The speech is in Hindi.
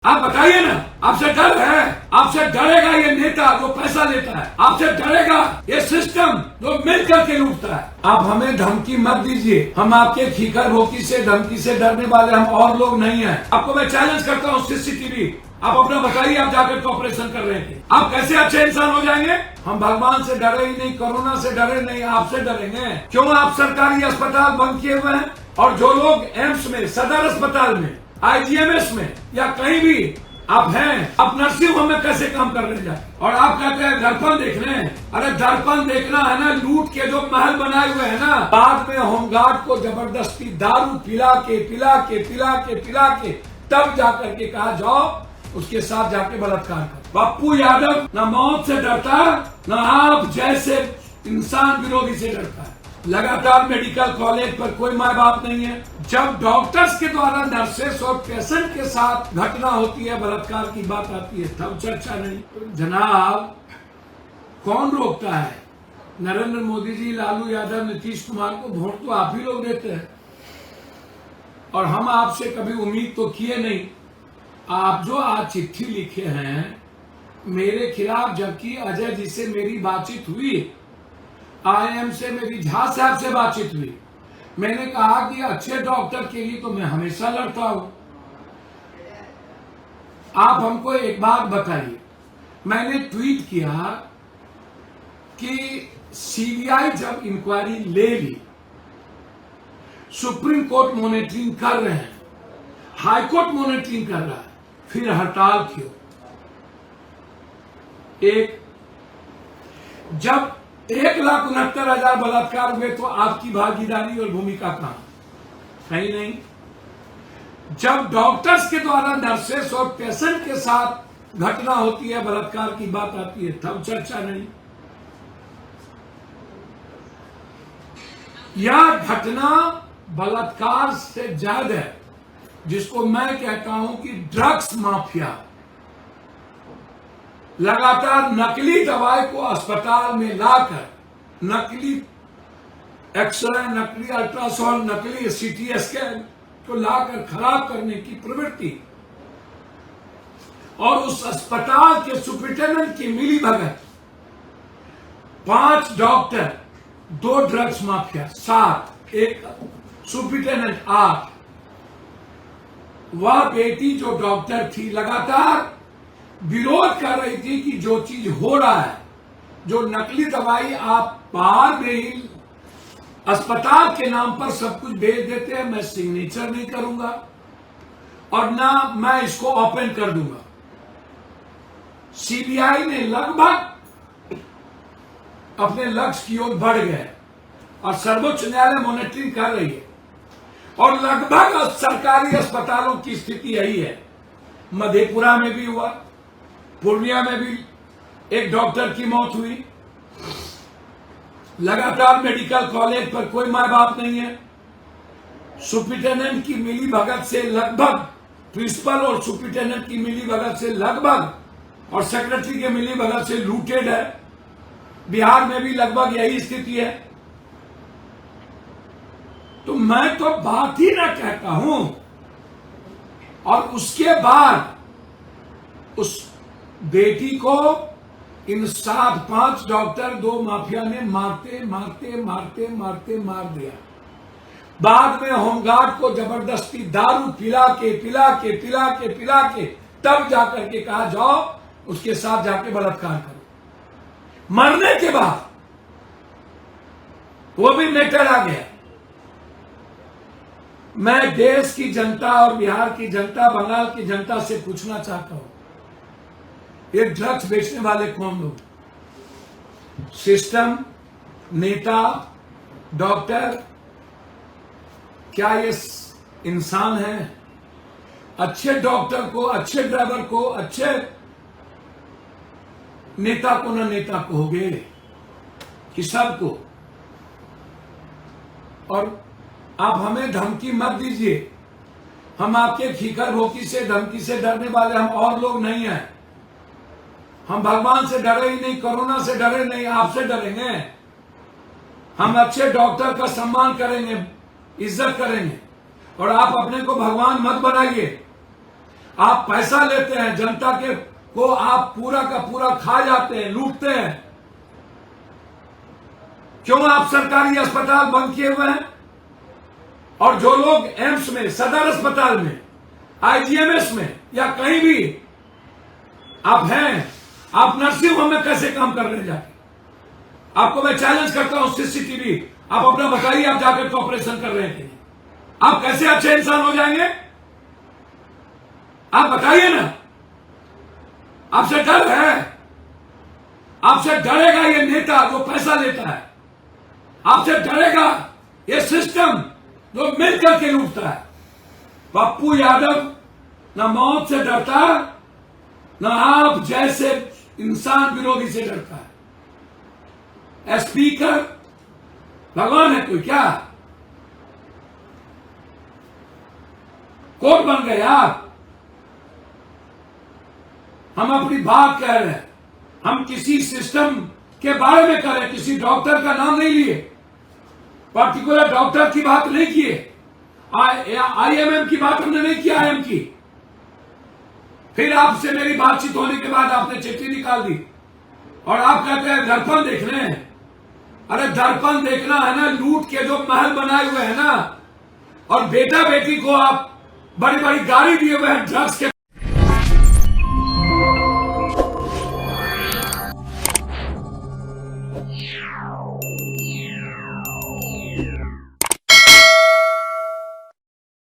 आप बताइए ना, आपसे डर है? आपसे डरेगा ये नेता जो पैसा लेता है? आपसे डरेगा ये सिस्टम जो मिल करके लूटता है? आप हमें धमकी मत दीजिए। हम आपके खीकर भोकी से धमकी से डरने वाले हम और लोग नहीं हैं। आपको मैं चैलेंज करता हूँ सीसीटीवी, आप अपना बताइए, आप जाकर ऑपरेशन कर रहे थे, आप कैसे अच्छे इंसान हो जाएंगे? हम भगवान से डरे ही नहीं, कोरोना से डरे नहीं, आपसे डरेंगे। क्यों आप सरकारी अस्पताल बंद किए हुए हैं? और जो लोग एम्स में, सदर अस्पताल में, IGMS में या कहीं भी आप हैं, आप नर्सिंग होम में कैसे काम कर रहे हैं? और आप कहते हैं दर्पण देख रहे हैं। अरे दर्पण देखना है ना, लूट के जो महल बनाए हुए हैं ना, बाद में होमगार्ड को जबरदस्ती दारू पिला के तब जाकर के कहा जाओ उसके साथ जाके बलात्कार कर। पप्पू यादव न मौत से डरता, न आप जैसे इंसान विरोधी से डरता है। लगातार मेडिकल कॉलेज पर कोई माँ बाप नहीं है। जब डॉक्टर्स के द्वारा नर्सेस और पेशेंट के साथ घटना होती है, बलात्कार की बात आती है, तब चर्चा नहीं। जनाब, कौन रोकता है? नरेंद्र मोदी जी, लालू यादव, नीतीश कुमार को वोट तो आप ही लोग देते हैं। और हम आपसे कभी उम्मीद तो किए नहीं। आप जो आज चिट्ठी लिखे हैं मेरे खिलाफ, जबकि अजय जी से मेरी बातचीत हुई, IIM से मेरी झा साहब से बातचीत हुई, मैंने कहा कि अच्छे डॉक्टर के लिए तो मैं हमेशा लड़ता हूं। आप हमको एक बात बताइए, मैंने ट्वीट किया कि CBI जब इंक्वायरी ले ली, सुप्रीम कोर्ट मॉनिटरिंग कर रहे हैं, हाई कोर्ट मॉनिटरिंग कर रहा है, फिर हड़ताल क्यों? जब 1,69,000 बलात्कार हुए तो आपकी भागीदारी और भूमिका कहां? कहीं नहीं। जब डॉक्टर्स के द्वारा नर्सेस और पेशेंट के साथ घटना होती है, बलात्कार की बात आती है, तब चर्चा नहीं। यह घटना बलात्कार से ज्यादा है, जिसको मैं कहता हूं कि ड्रग्स माफिया लगातार नकली दवाई को अस्पताल में लाकर, नकली एक्सरे, नकली अल्ट्रासाउंड, नकली CT स्कैन को लाकर खराब करने की प्रवृत्ति, और उस अस्पताल के सुपरिटेंडेंट की मिलीभगत, 5 डॉक्टर, 2 ड्रग्स माफिया, 7, एक सुपरिटेंडेंट, 8। वह बेटी जो डॉक्टर थी लगातार विरोध कर रही थी कि जो चीज हो रहा है, जो नकली दवाई आप बाहर में ही अस्पताल के नाम पर सब कुछ भेज देते हैं, मैं सिग्नेचर नहीं करूंगा और ना मैं इसको ओपन कर दूंगा। CBI ने लगभग अपने लक्ष्य की ओर बढ़ गए और सर्वोच्च न्यायालय मॉनिटरिंग कर रही है, और लगभग सरकारी अस्पतालों की स्थिति यही है। मधेपुरा में भी हुआ, पूर्णिया में भी एक डॉक्टर की मौत हुई। लगातार मेडिकल कॉलेज पर कोई माँ बाप नहीं है। सुपरिटेंडेंट की मिली भगत से लगभग, प्रिंसिपल और सुपरिटेंडेंट की मिली भगत से लगभग, और सेक्रेटरी के मिली भगत से लूटेड है। बिहार में भी लगभग यही स्थिति है। तो मैं तो बात ही ना कहता हूं, और उसके बाद उस बेटी को इन 5 डॉक्टर, 2 माफिया ने मार दिया। बाद में होमगार्ड को जबरदस्ती दारू पिला के तब जाकर के कहा जाओ उसके साथ जाके बलात्कार करो। मरने के बाद वो भी मैटर आ गया। मैं देश की जनता और बिहार की जनता, बंगाल की जनता से पूछना चाहता हूं, ये ड्रग्स बेचने वाले कौन लोग? सिस्टम, नेता, डॉक्टर, क्या ये इंसान है? अच्छे डॉक्टर को, अच्छे ड्राइवर को, अच्छे नेता को ना नेता कहोगे कि सबको? और आप हमें धमकी मत दीजिए। हम आपके खीकर भोकी से धमकी से डरने वाले हम और लोग नहीं हैं। हम भगवान से डरे ही नहीं, कोरोना से डरे नहीं, आपसे डरेंगे। हम अच्छे डॉक्टर का सम्मान करेंगे, इज्जत करेंगे, और आप अपने को भगवान मत बनाइए। आप पैसा लेते हैं, जनता के को आप पूरा का पूरा खा जाते हैं, लूटते हैं। क्यों आप सरकारी अस्पताल बंद किए हुए हैं? और जो लोग एम्स में, सदर अस्पताल में, आईजीएमएस में या कहीं भी आप हैं, आप नर्सिंग होम में कैसे काम कर रहे हैं जाके? आपको मैं चैलेंज करता हूं, सीसीटीवी आप अपना बताइए, आप जाकर के ऑपरेशन कर रहे हैं कि नहीं? आप कैसे अच्छे इंसान हो जाएंगे? आप बताइए ना। आपसे डर है? आपसे डरेगा ये नेता जो पैसा लेता है? आपसे डरेगा ये सिस्टम जो मिलकर के लूटता है? पप्पू यादव न मौत से डरता, न आप जैसे इंसान विरोधी से डरता है। स्पीकर भगवान है कोई क्या? कोर्ट बन गए आप। हम अपनी बात कह रहे हैं, हम किसी सिस्टम के बारे में कह रहे हैं, किसी डॉक्टर का नाम नहीं लिए, पर्टिकुलर डॉक्टर की बात नहीं किए, आईएमएम की बात हमने नहीं की, आईएम की। फिर आपसे मेरी बातचीत होने के बाद आपने चिट्ठी निकाल दी और आप कहते हैं दर्पण देख रहे हैं। अरे दर्पण देखना है ना, लूट के जो महल बनाए हुए हैं ना, और बेटा बेटी को आप बड़ी बड़ी गाड़ी दिए हुए हैं ड्रग्स के